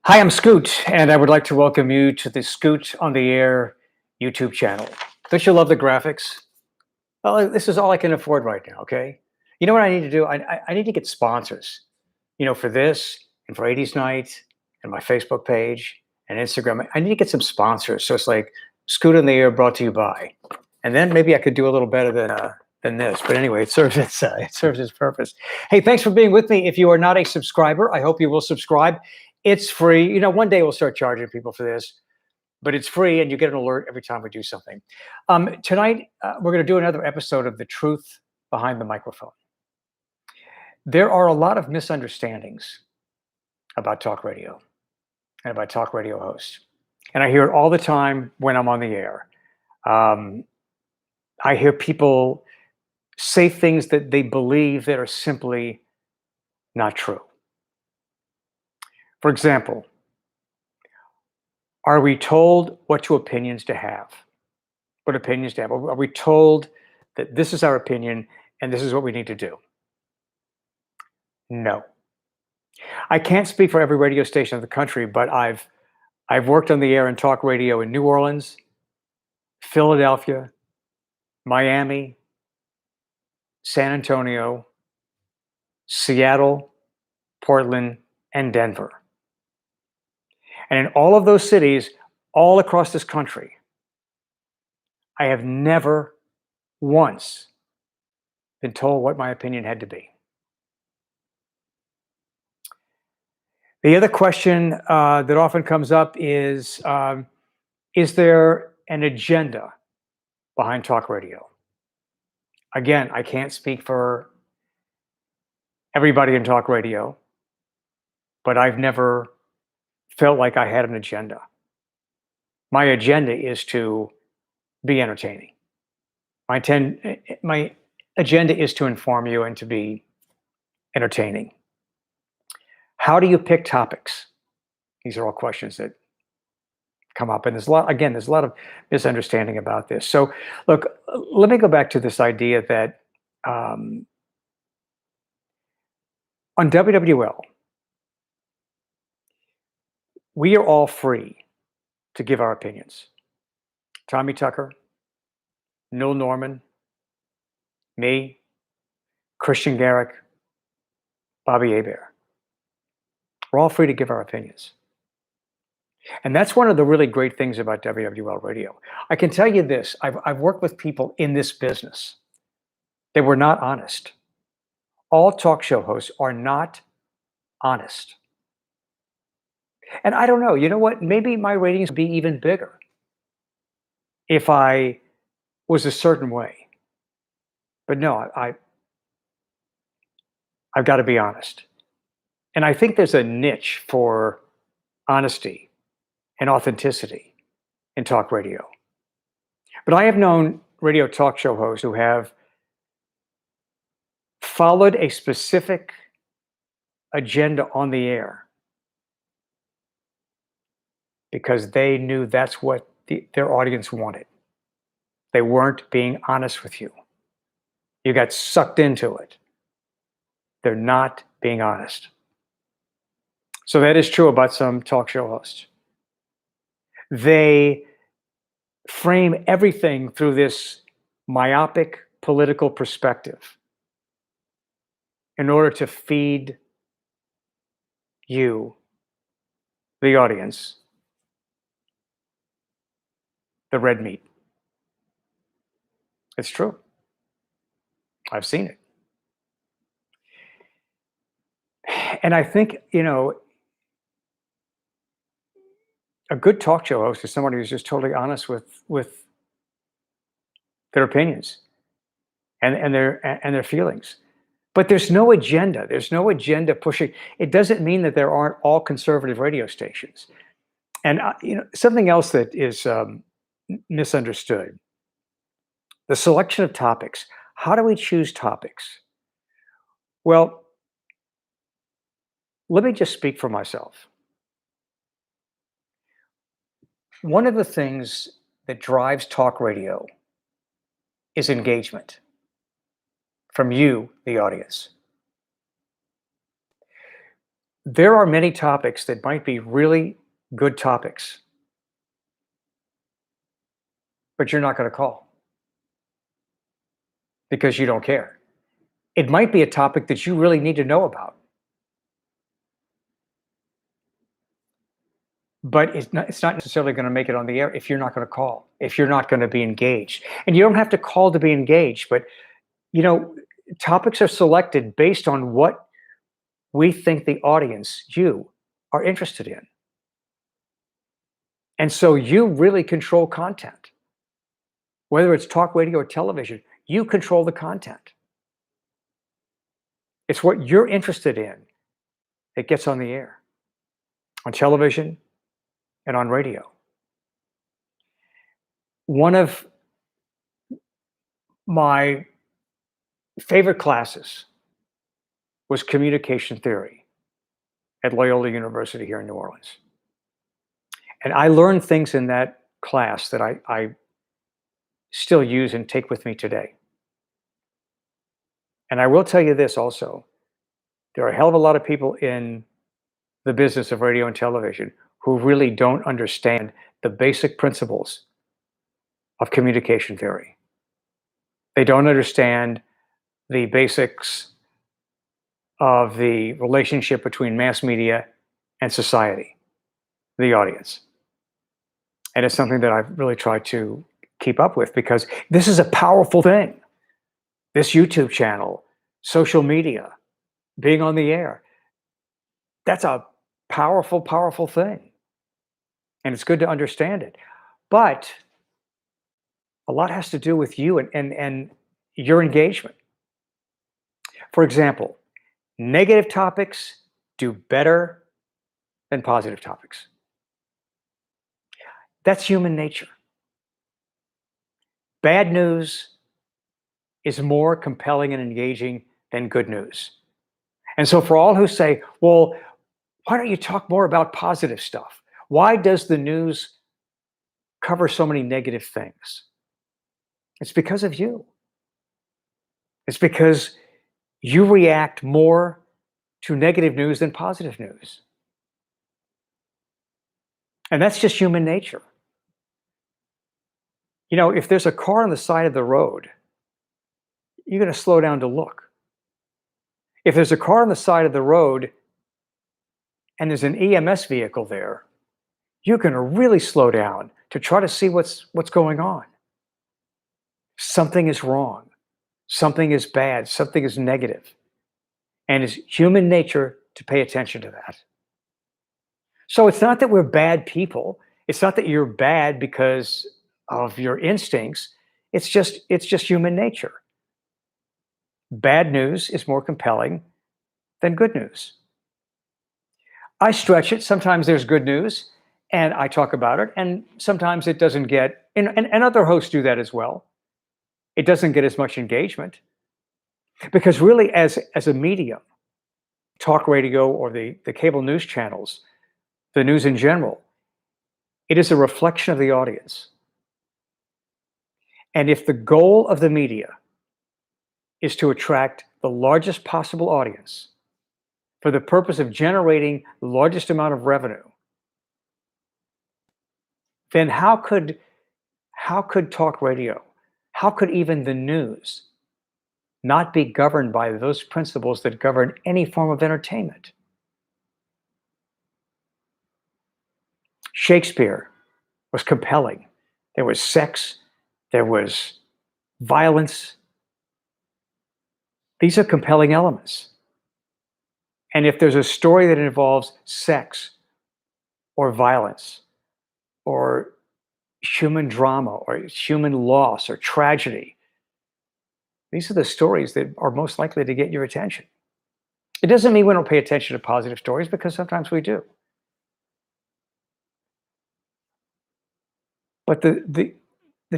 Hi, I'm Scoot, and I would like to welcome you to the Scoot on the Air YouTube channel. Don't you love the graphics? Well, this is all I can afford right now, okay? You know what I need to do? I need to get sponsors, for this and for 80s Night and my Facebook page and Instagram. I need to get some sponsors. So it's like Scoot on the Air brought to you by. And then maybe I could do a little better than this. But anyway, it serves its purpose. Hey, thanks for being with me. If you are not a subscriber, I hope you will subscribe. It's free. One day we'll start charging people for this, but it's free and you get an alert every time we do something. Tonight, we're going to do another episode of The Truth Behind the Microphone. There are a lot of misunderstandings about talk radio and about talk radio hosts. And I hear it all the time when I'm on the air. I hear people say things that they believe that are simply not true. For example, are we told what opinions to have? What opinions to have? Are we told that this is our opinion and this is what we need to do? No. I can't speak for every radio station in the country, but I've worked on the air and talk radio in New Orleans, Philadelphia, Miami, San Antonio, Seattle, Portland, and Denver. And in all of those cities, all across this country, I have never once been told what my opinion had to be. The other question that often comes up is there an agenda behind talk radio? Again, I can't speak for everybody in talk radio, but I've never felt like I had an agenda. My agenda is to be entertaining. My agenda is to inform you and to be entertaining. How do you pick topics? These are all questions that come up, and there's a lot of misunderstanding about this. So, look, let me go back to this idea that on WWL, we are all free to give our opinions. Tommy Tucker, Neil Norman, me, Christian Garrick, Bobby Hebert. We're all free to give our opinions. And that's one of the really great things about WWL radio. I can tell you this, I've worked with people in this business. They were not honest. All talk show hosts are not honest. And I don't know, you know what? Maybe my ratings would be even bigger if I was a certain way. But no, I've got to be honest. And I think there's a niche for honesty and authenticity in talk radio. But I have known radio talk show hosts who have followed a specific agenda on the air because they knew that's what their audience wanted. They weren't being honest with you. You got sucked into it. They're not being honest. So that is true about some talk show hosts. They frame everything through this myopic political perspective in order to feed you, the audience, the red meat. It's true. I've seen it. And I think, a good talk show host is somebody who's just totally honest with their opinions and their feelings. But there's no agenda. There's no agenda pushing. It doesn't mean that there aren't all conservative radio stations. And something else that is misunderstood: the selection of topics. How do we choose topics? Well, let me just speak for myself. One of the things that drives talk radio is engagement from you, the audience. There are many topics that might be really good topics, but you're not going to call because you don't care. It might be a topic that you really need to know about, but it's not necessarily going to make it on the air if you're not going to call, if you're not going to be engaged. And you don't have to call to be engaged, but you know, topics are selected based on what we think the audience, you, are interested in. And so you really control content. Whether it's talk radio or television, you control the content. It's what you're interested in that gets on the air, on television and on radio. One of my favorite classes was communication theory at Loyola University here in New Orleans. And I learned things in that class that I still use and take with me today. And I will tell you this also, there are a hell of a lot of people in the business of radio and television who really don't understand the basic principles of communication theory. They don't understand the basics of the relationship between mass media and society, the audience. And it's something that I've really tried to keep up with because this is a powerful thing. This YouTube channel, social media, being on the air, that's a powerful, powerful thing. And it's good to understand it. But a lot has to do with you and your engagement. For example, negative topics do better than positive topics. That's human nature. Bad news is more compelling and engaging than good news. And so for all who say, well, why don't you talk more about positive stuff? Why does the news cover so many negative things? It's because of you. It's because you react more to negative news than positive news. And that's just human nature. You know, if there's a car on the side of the road, you're going to slow down to look. If there's a car on the side of the road and there's an EMS vehicle there, you're going to really slow down to try to see what's going on. Something is wrong. Something is bad. Something is negative. And it's human nature to pay attention to that. So it's not that we're bad people. It's not that you're bad because of your instincts. It's just human nature. Bad news is more compelling than good news. I stretch it. Sometimes there's good news and I talk about it. And sometimes it doesn't get, and other hosts do that as well. It doesn't get as much engagement. Because really, as a medium, talk radio or the cable news channels, the news in general, it is a reflection of the audience. And if the goal of the media is to attract the largest possible audience for the purpose of generating the largest amount of revenue, then how could talk radio, how could even the news not be governed by those principles that govern any form of entertainment? Shakespeare was compelling. There was sex, there was violence. These are compelling elements. And if there's a story that involves sex or violence or human drama or human loss or tragedy, these are the stories that are most likely to get your attention. It doesn't mean we don't pay attention to positive stories, because sometimes we do. But the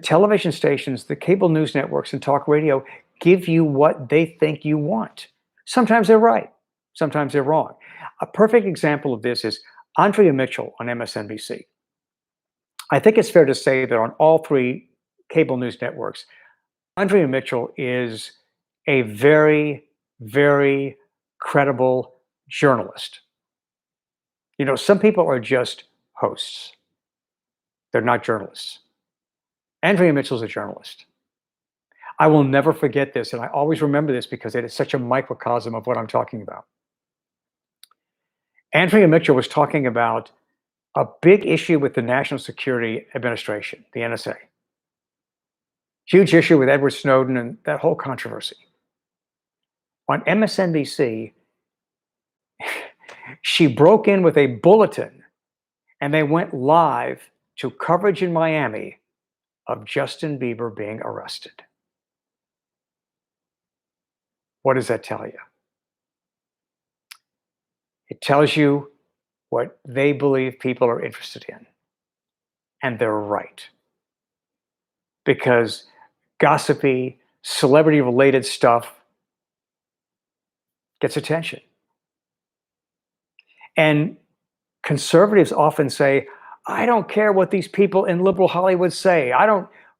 television stations, the cable news networks, and talk radio give you what they think you want. Sometimes they're right. Sometimes they're wrong. A perfect example of this is Andrea Mitchell on MSNBC. I think it's fair to say that on all three cable news networks, Andrea Mitchell is a very, very credible journalist. Some people are just hosts. They're not journalists. Andrea Mitchell's a journalist. I will never forget this, and I always remember this because it is such a microcosm of what I'm talking about. Andrea Mitchell was talking about a big issue with the National Security Administration, the NSA. Huge issue with Edward Snowden and that whole controversy. On MSNBC, she broke in with a bulletin and they went live to coverage in Miami of Justin Bieber being arrested. What does that tell you? It tells you what they believe people are interested in. And they're right. Because gossipy, celebrity-related stuff gets attention. And conservatives often say, I don't care what these people in liberal Hollywood say.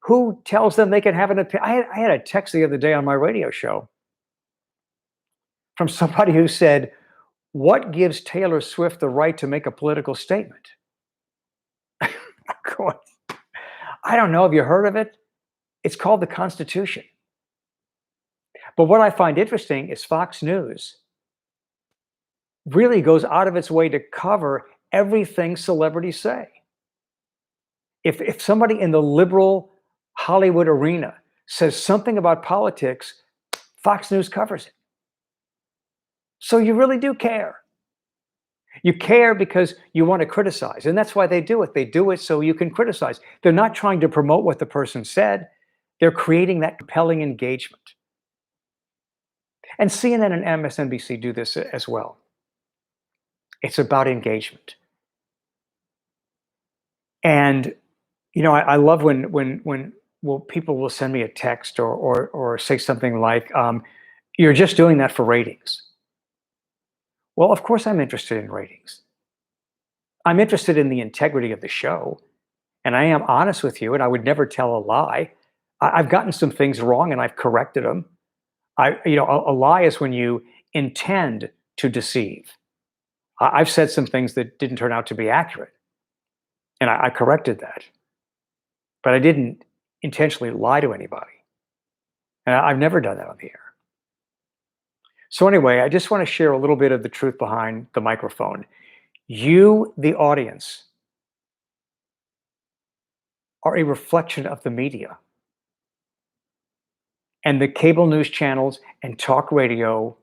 Who tells them they can have an opinion? I had a text the other day on my radio show from somebody who said, what gives Taylor Swift the right to make a political statement? I don't know. Have you heard of it? It's called the Constitution. But what I find interesting is Fox News really goes out of its way to cover everything celebrities say. If somebody in the liberal Hollywood arena says something about politics, Fox News covers it. So you really do care. You care because you want to criticize, and that's why they do it. They do it so you can criticize. They're not trying to promote what the person said. They're creating that compelling engagement. And CNN and MSNBC do this as well. It's about engagement. And I love when people will send me a text or say something like, "You're just doing that for ratings." Well, of course I'm interested in ratings. I'm interested in the integrity of the show, and I am honest with you, and I would never tell a lie. I've gotten some things wrong, and I've corrected them. A lie is when you intend to deceive. I've said some things that didn't turn out to be accurate, and I corrected that. But I didn't intentionally lie to anybody. And I've never done that on the air. So anyway, I just want to share a little bit of the truth behind the microphone. You, the audience, are a reflection of the media. And the cable news channels and talk radio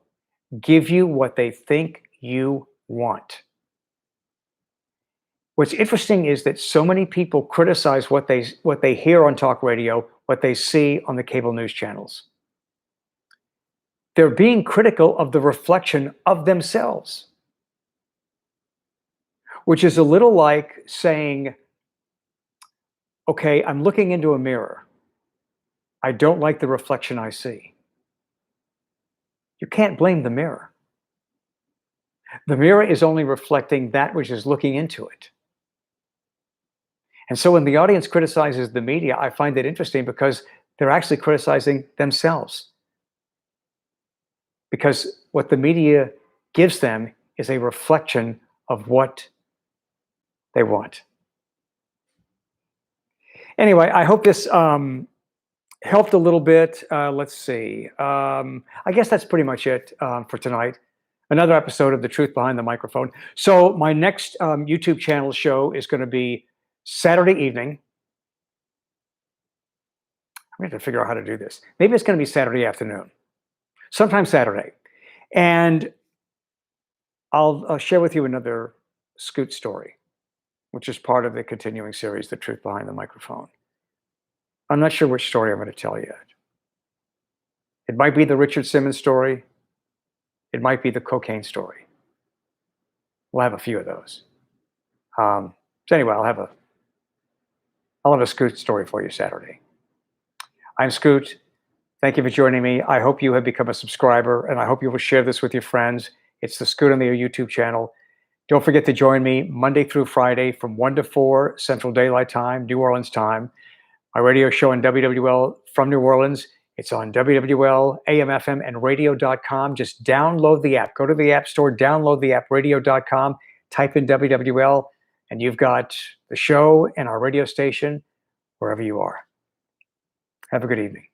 give you what they think you want. What's interesting is that so many people criticize what they hear on talk radio, what they see on the cable news channels. They're being critical of the reflection of themselves, which is a little like saying, okay, I'm looking into a mirror. I don't like the reflection I see. You can't blame the mirror. The mirror is only reflecting that which is looking into it. And so when the audience criticizes the media, I find it interesting because they're actually criticizing themselves. Because what the media gives them is a reflection of what they want. Anyway, I hope this helped a little bit. Let's see. I guess that's pretty much it for tonight. Another episode of The Truth Behind the Microphone. So my next YouTube channel show is going to be Saturday evening. I'm going to figure out how to do this. Maybe it's going to be Saturday afternoon. Sometime Saturday. And I'll share with you another Scoot story, which is part of the continuing series, The Truth Behind the Microphone. I'm not sure which story I'm going to tell yet. It might be the Richard Simmons story. It might be the cocaine story. We'll have a few of those. So anyway, I'll have a Scoot story for you Saturday. I'm Scoot. Thank you for joining me. I hope you have become a subscriber, and I hope you will share this with your friends. It's the Scoot on the Air YouTube channel. Don't forget to join me Monday through Friday from 1 to 4 Central Daylight Time, New Orleans time. My radio show on WWL from New Orleans. It's on WWL, AM, FM, and radio.com. Just download the app. Go to the App Store, download the app, radio.com. type in WWL, and you've got the show and our radio station wherever you are. Have a good evening.